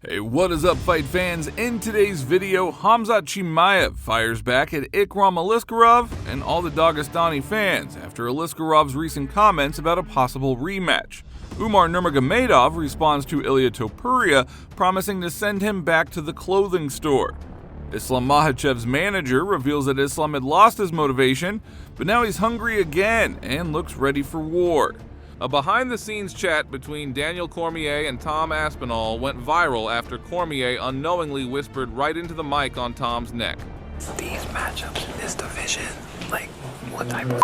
Hey, what is up, fight fans? In today's video, Khamzat Chimaev fires back at Ikram Aliskerov and all the Dagestani fans after Aliskerov's recent comments about a possible rematch. Umar Nurmagomedov responds to Ilia Topuria, promising to send him back to the clothing store. Islam Makhachev's manager reveals that Islam had lost his motivation, but now he's hungry again and looks ready for war. A behind-the-scenes chat between Daniel Cormier and Tom Aspinall went viral after Cormier unknowingly whispered right into the mic on Tom's neck. These matchups in this division, like, what type of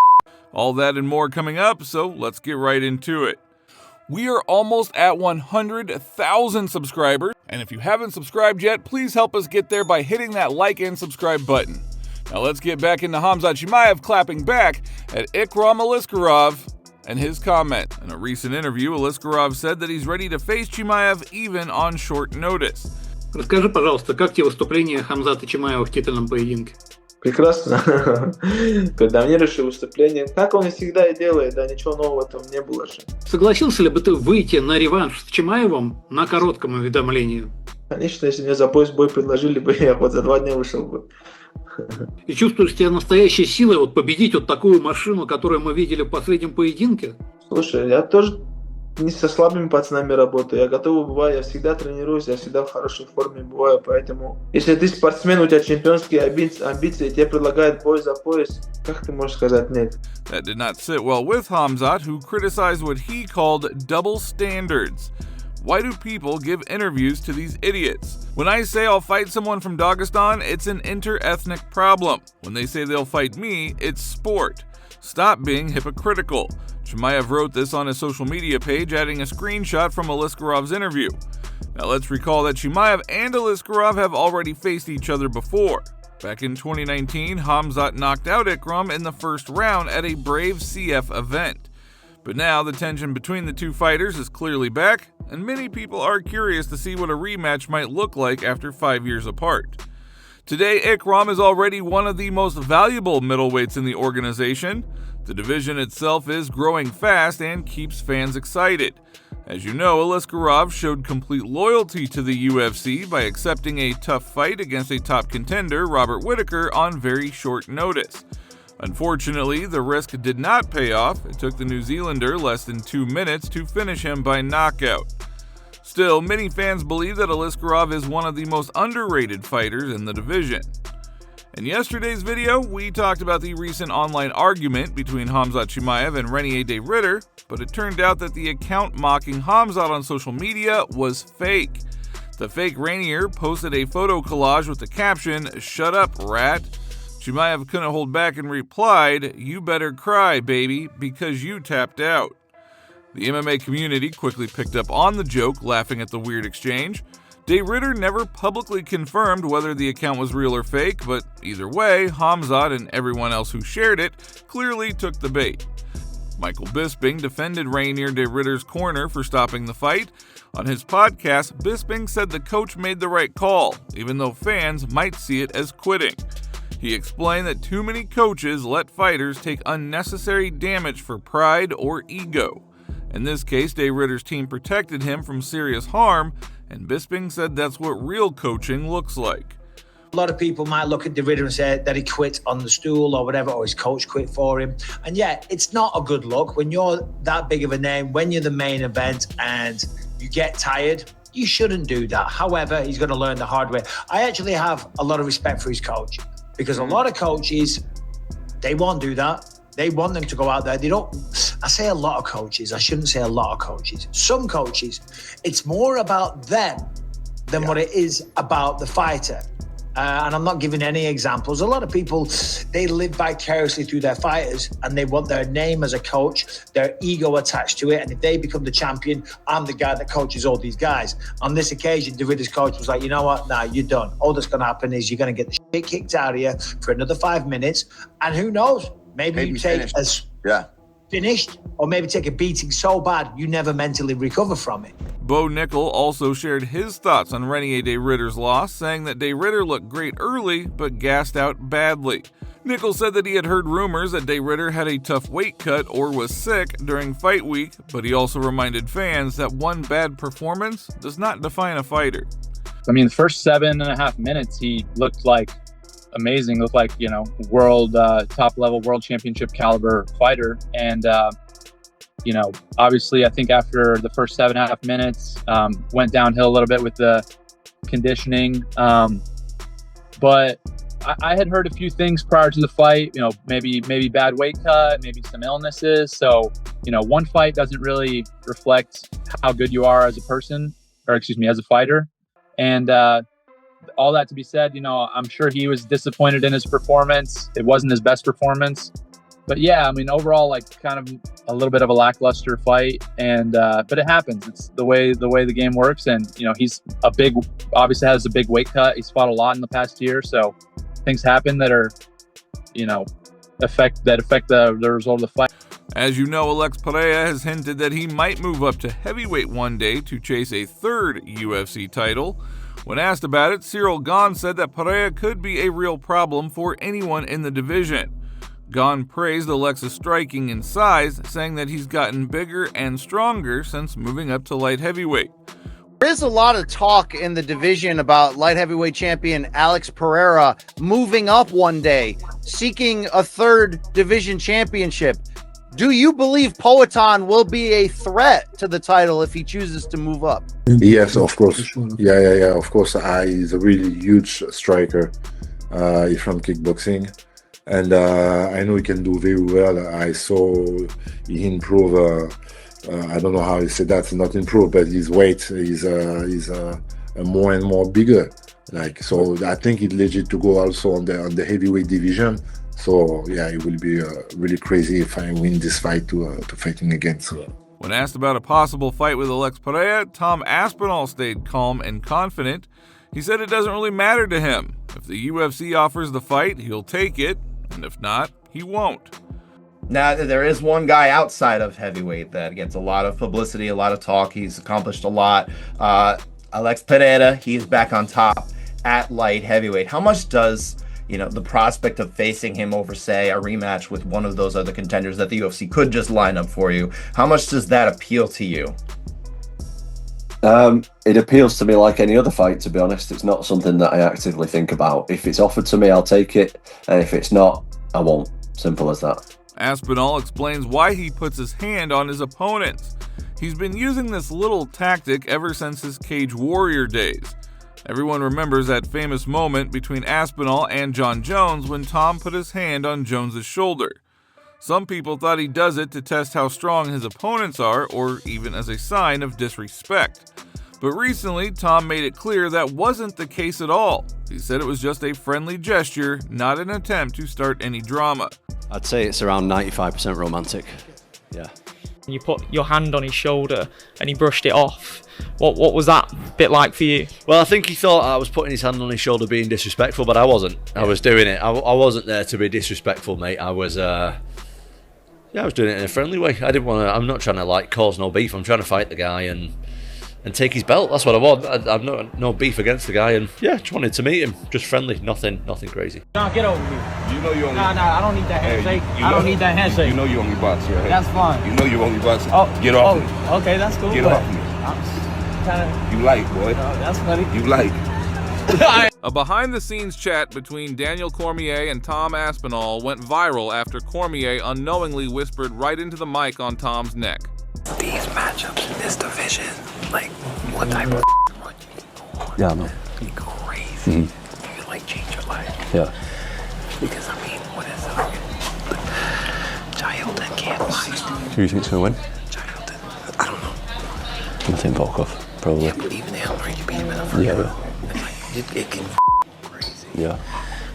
All that and more coming up, so let's get right into it. We are almost at 100,000 subscribers, and if you haven't subscribed yet, please help us get there by hitting that like and subscribe button. Now let's get back into Khamzat Chimaev clapping back at Ikram Aliskerov and his comment. In a recent interview, Aliskerov said that he's ready to face Chimaev even on short notice. Расскажи, пожалуйста, как тебе выступление Кhamzата Chimaeva в титульном поединке? Прекрасно. Давнейшее выступление. Как он и всегда и делает, да, ничего нового в этом не было же. Согласился ли бы ты выйти на реванш с Чимаевым на коротком уведомлении? Конечно, если мне за пояс бой предложили бы, я вот за 2 дня вышел бы. И чувствуешь себя настоящей силой вот победить вот такую машину, которую мы видели в последнем поединке? Слушай, я тоже не со слабыми пацанами работаю. Я готов бываю, я всегда тренируюсь, я всегда в хорошей форме бываю. Поэтому, если ты спортсмен, у тебя чемпионские амбиции, тебе предлагают бой за пояс, как ты можешь сказать нет? That did not sit well with Khamzat, who criticized what he called double standards. Why do people give interviews to these idiots? When I say I'll fight someone from Dagestan, it's an inter-ethnic problem. When they say they'll fight me, it's sport. Stop being hypocritical. Chimaev wrote this on his social media page, adding a screenshot from Aliskerov's interview. Now let's recall that Chimaev and Aliskerov have already faced each other before. Back in 2019, Khamzat knocked out Ikram in the first round at a Brave CF event. But now the tension between the two fighters is clearly back, and many people are curious to see what a rematch might look like after 5 years apart. Today, Ikram is already one of the most valuable middleweights in the organization. The division itself is growing fast and keeps fans excited. As you know, Aliskerov showed complete loyalty to the UFC by accepting a tough fight against a top contender, Robert Whittaker, on very short notice. Unfortunately, the risk did not pay off. It took the New Zealander less than 2 minutes to finish him by knockout. Still, many fans believe that Aliskerov is one of the most underrated fighters in the division. In yesterday's video, we talked about the recent online argument between Khamzat Chimaev and Reinier de Ridder, but it turned out that the account mocking Khamzat on social media was fake. The fake Reinier posted a photo collage with the caption, "Shut up, rat." Chimaev couldn't hold back and replied, "You better cry, baby, because you tapped out." The MMA community quickly picked up on the joke, laughing at the weird exchange. De Ridder never publicly confirmed whether the account was real or fake, but either way, Khamzat and everyone else who shared it clearly took the bait. Michael Bisping defended Reinier de Ridder's corner for stopping the fight. On his podcast, Bisping said the coach made the right call, even though fans might see it as quitting. He explained that too many coaches let fighters take unnecessary damage for pride or ego. In this case, De Ridder's team protected him from serious harm, and Bisping said that's what real coaching looks like. A lot of people might look at De Ridder and say that he quit on the stool or whatever, or his coach quit for him. And yeah, it's not a good look when you're that big of a name, when you're the main event and you get tired. You shouldn't do that. However, he's going to learn the hard way. I actually have a lot of respect for his coach, because a lot of coaches, they won't do that. They want them to go out there. They don't, I say a lot of coaches, I shouldn't say a lot of coaches. Some coaches, it's more about them than what it is about the fighter. And I'm not giving any examples. A lot of people, they live vicariously through their fighters and they want their name as a coach, their ego attached to it. And if they become the champion, I'm the guy that coaches all these guys. On this occasion, De Ridder's coach was like, you know what? Nah, you're done. All that's going to happen is you're going to get the shit kicked out of you for another 5 minutes. And who knows? Maybe you take finished. as finished, or maybe take a beating so bad you never mentally recover from it. Bo Nickal also shared his thoughts on Reinier de Ridder's loss, saying that de Ridder looked great early, but gassed out badly. Nickal said that he had heard rumors that de Ridder had a tough weight cut or was sick during fight week, but he also reminded fans that one bad performance does not define a fighter. I mean, the first 7.5 minutes, he looked like amazing, looked like, world, top level world championship caliber fighter. And, obviously I think after the first 7.5 minutes, went downhill a little bit with the conditioning. But I had heard a few things prior to the fight, maybe bad weight cut, maybe some illnesses. So, one fight doesn't really reflect how good you are as a person, or as a fighter. And all that to be said, I'm sure he was disappointed in his performance. It wasn't his best performance. But yeah, I mean, overall, kind of a little bit of a lackluster fight. And but it happens. It's the way the game works. And, he's obviously has a big weight cut. He's fought a lot in the past year. So things happen that are, affect the result of the fight. As you know, Alex Pereira has hinted that he might move up to heavyweight one day to chase a third UFC title. When asked about it, Ciryl Gane said that Pereira could be a real problem for anyone in the division. Gane praised Alex's striking and size, saying that he's gotten bigger and stronger since moving up to light heavyweight. There is a lot of talk in the division about light heavyweight champion Alex Pereira moving up one day, seeking a third division championship. Do you believe Poatan will be a threat to the title if he chooses to move up? Yes, of course. Yeah. Of course, he's a really huge striker. He's from kickboxing. And I know he can do very well. I saw he improve. I don't know how you say that. Not improve, but his weight is more and more bigger. So, I think it's legit to go also on the heavyweight division. So yeah, it will be really crazy if I win this fight to fighting against. When asked about a possible fight with Alex Pereira, Tom Aspinall stayed calm and confident. He said it doesn't really matter to him. If the UFC offers the fight, he'll take it, and if not, he won't. Now, there is one guy outside of heavyweight that gets a lot of publicity, a lot of talk. He's accomplished a lot. Alex Pereira, he is back on top at light heavyweight. How much does the prospect of facing him over, say, a rematch with one of those other contenders that the UFC could just line up for you, how much does that appeal to you? It appeals to me like any other fight, to be honest. It's not something that I actively think about. If it's offered to me, I'll take it. And if it's not, I won't. Simple as that. Aspinall explains why he puts his hand on his opponents. He's been using this little tactic ever since his Cage Warrior days. Everyone remembers that famous moment between Aspinall and John Jones when Tom put his hand on Jones's shoulder. Some people thought he does it to test how strong his opponents are, or even as a sign of disrespect. But recently, Tom made it clear that wasn't the case at all. He said it was just a friendly gesture, not an attempt to start any drama. I'd say it's around 95% romantic. Yeah. You put your hand on his shoulder and he brushed it off. What was that bit like for you? Well, I think he thought I was putting his hand on his shoulder being disrespectful, but I wasn't. I was doing it. I wasn't there to be disrespectful, mate. I was doing it in a friendly way. I didn't want to. I'm not trying to cause no beef. I'm trying to fight the guy and take his belt. That's what I want. I've no beef against the guy, and just wanted to meet him. Just friendly, nothing crazy. Nah, get over me. You know you only. Nah, I don't need that handshake. I don't need that handshake. You know you only box, right? That's fine. You know you only box. Oh, get off me. Okay, that's cool. Get off me. You like, boy. That's funny. You like. A behind-the-scenes chat between Daniel Cormier and Tom Aspinall went viral after Cormier unknowingly whispered right into the mic on Tom's neck. These matchups in this division, what type of Yeah, I know. be crazy. You change your life. Yeah. Because what is Chilton can't fight. Who do you think's going to win? Chilton, I don't know. I think Volkov, probably. Yeah, but even him, you beat him in a first Yeah. It can crazy. Yeah.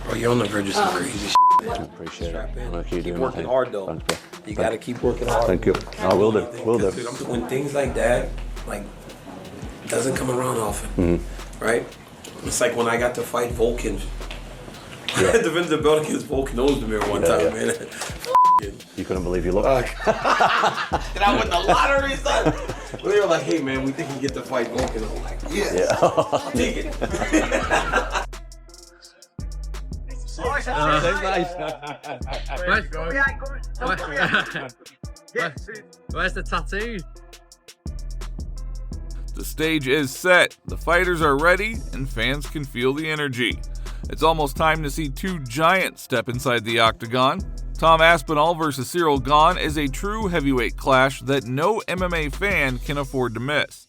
Bro, you're on the verge of some crazy I appreciate it. I'm gonna Keep working hard, though. Thanks, bro. You gotta keep working hard. Thank you. I will do. Will do. When things like that, doesn't come around often, right? It's like when I got to fight Volkan. I defended the belt against Volkan Ozdemir one time, man. You couldn't believe your luck. And I won the lottery, son. They were like, hey, man, we think you get to fight Volkan. I'm like, yes. I'll take it. Where's the tattoo? The stage is set, the fighters are ready, and fans can feel the energy. It's almost time to see two giants step inside the octagon. Tom Aspinall versus Ciryl Gane is a true heavyweight clash that no MMA fan can afford to miss.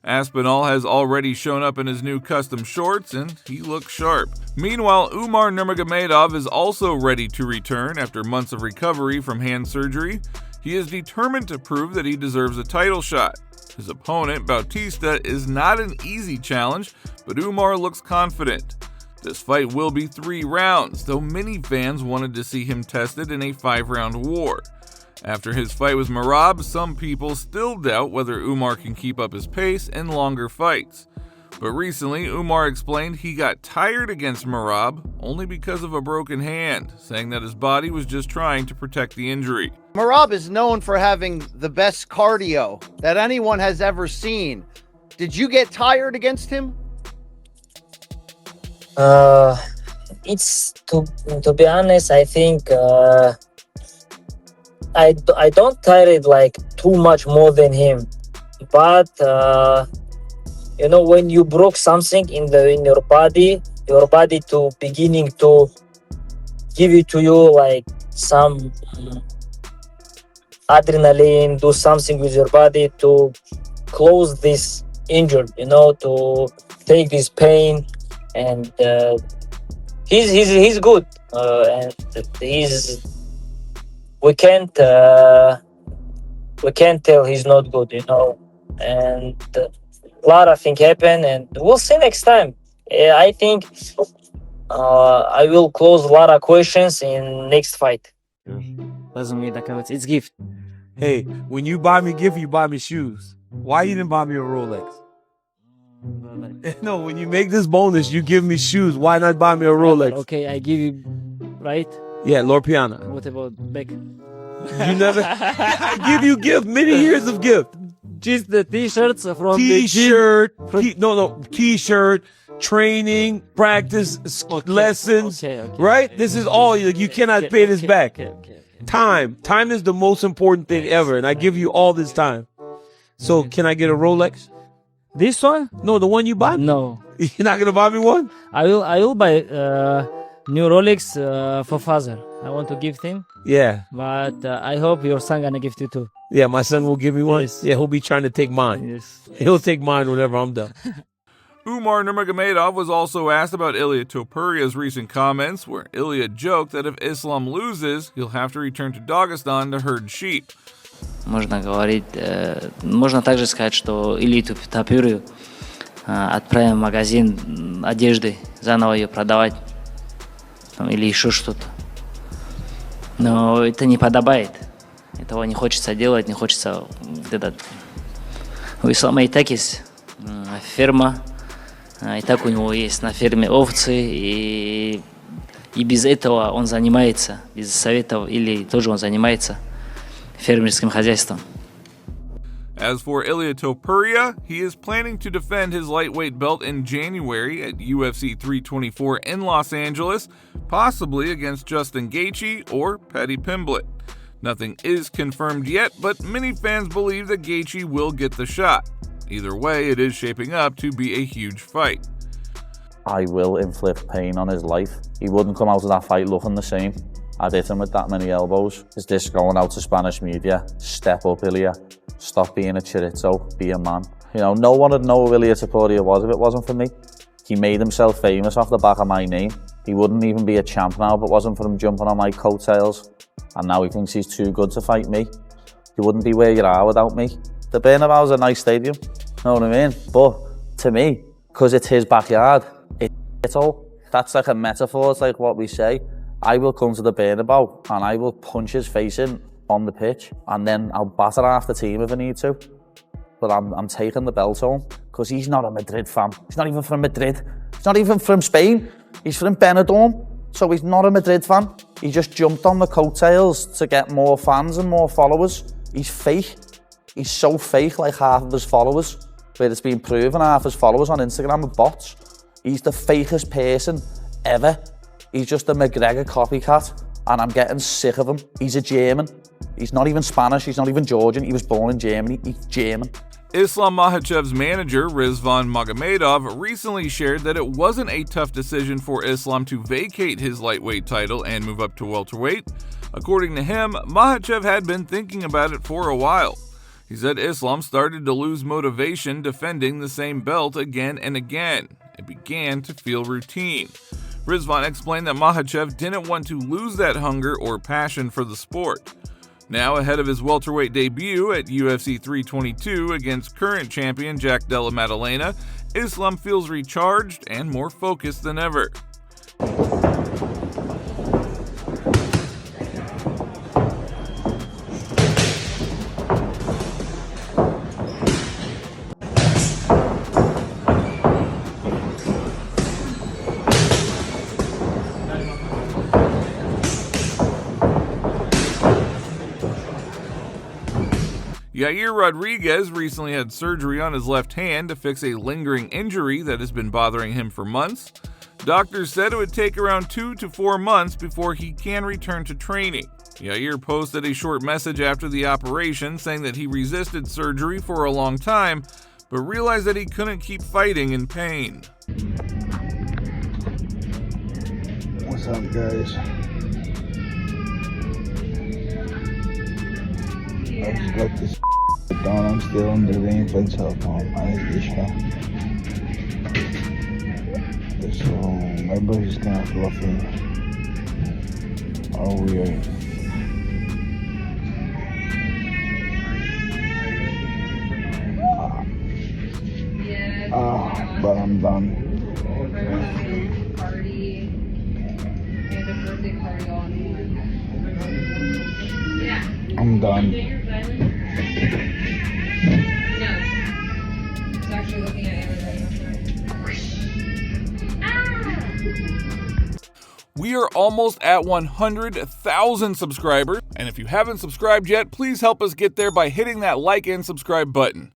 Aspinall has already shown up in his new custom shorts, and he looks sharp. Meanwhile, Umar Nurmagomedov is also ready to return after months of recovery from hand surgery. He is determined to prove that he deserves a title shot. His opponent, Bautista, is not an easy challenge, but Umar looks confident. This fight will be 3 rounds, though many fans wanted to see him tested in a 5-round war. After his fight with Merab, some people still doubt whether Umar can keep up his pace in longer fights. But recently, Umar explained he got tired against Merab only because of a broken hand, saying that his body was just trying to protect the injury. Merab is known for having the best cardio that anyone has ever seen. Did you get tired against him? It's to be honest, I think I don't tire it like too much more than him, but you know, when you broke something in your body to beginning to give it to you like some adrenaline, do something with your body to close this injury, you know, to take this pain, and he's good, and we can't tell he's not good, you know, and a lot of things happen, and we'll see next time. I think I will close a lot of questions in next fight. Doesn't mean that it's gift. Hey, when you buy me gift, you buy me shoes. Why you didn't buy me a Rolex? No, when you make this bonus, you give me shoes. Why not buy me a Rolex? Okay, I give you, right? Yeah, Lord Piana. What about back? You never. I give you gift, many years of gift. Just the t-shirts from T-shirt, T-shirt, training, practice, lessons, right? This is all. You cannot pay this back. Time is the most important thing ever, and I give you all this time. So can I get a Rolex? This one? No, the one you buy? No. You're not gonna buy me one? I will buy new Rolex for father. I want to give him. Yeah. But I hope your son gonna give you too. Yeah, my son will give me one. Yes. Yeah, he'll be trying to take mine. Yes. He'll take mine whenever I'm done. Umar Nurmagomedov was also asked about Ilia Topuria's recent comments, where Ilia joked that if Islam loses, he'll have to return to Dagestan to herd sheep. Можно говорить, можно также сказать, что Илью Топурию отправим в магазин одежды, заново ее продавать, или еще что-то. Но это не подобает. Этого не хочется делать, не хочется вот этот. У Ислама и так есть ферма, и так у него есть на ферме овцы, и без этого он занимается, без советов, или тоже он занимается фермерским хозяйством. As for Ilia Topuria, he is planning to defend his lightweight belt in January at UFC 324 in Los Angeles, possibly against Justin Gaethje or Paddy Pimblett. Nothing is confirmed yet, but many fans believe that Gaethje will get the shot. Either way, it is shaping up to be a huge fight. I will inflict pain on his life. He wouldn't come out of that fight looking the same. I'd hit him with that many elbows. Is this going out to Spanish media? Step up, Ilia. Stop being a chorizo, be a man. You know, no one would know who Ilia Topuria was if it wasn't for me. He made himself famous off the back of my name. He wouldn't even be a champ now if it wasn't for him jumping on my coattails. And now he thinks he's too good to fight me. You wouldn't be where you are without me. The Bernabeu's a nice stadium, you know what I mean? But to me, because it's his backyard, it's all. That's like a metaphor, it's like what we say. I will come to the Bernabeu and I will punch his face in on the pitch, and then I'll batter half the team if I need to. But I'm taking the belt home because he's not a Madrid fan. He's not even from Madrid. He's not even from Spain. He's from Benidorm, so he's not a Madrid fan. He just jumped on the coattails to get more fans and more followers. He's fake. He's so fake, like half of his followers, where it's been proven half his followers on Instagram are bots. He's the fakest person ever. He's just a McGregor copycat, and I'm getting sick of him. He's a German. He's not even Spanish, he's not even Georgian. He was born in Germany. He's German. Islam Makhachev's manager, Rizvan Magomedov, recently shared that it wasn't a tough decision for Islam to vacate his lightweight title and move up to welterweight. According to him, Makhachev had been thinking about it for a while. He said Islam started to lose motivation defending the same belt again and again. It began to feel routine. Rizvan explained that Makhachev didn't want to lose that hunger or passion for the sport. Now, ahead of his welterweight debut at UFC 322 against current champion Jack Della Maddalena, Islam feels recharged and more focused than ever. Yair Rodriguez recently had surgery on his left hand to fix a lingering injury that has been bothering him for months. Doctors said it would take around 2 to 4 months before he can return to training. Yair posted a short message after the operation saying that he resisted surgery for a long time, but realized that he couldn't keep fighting in pain. What's up, guys? I just got this down. I'm still under the influence of anesthesia. So my body's kind of fluffy or weird. But I'm done. I'm done. We are almost at 100,000 subscribers, and if you haven't subscribed yet, please help us get there by hitting that like and subscribe button.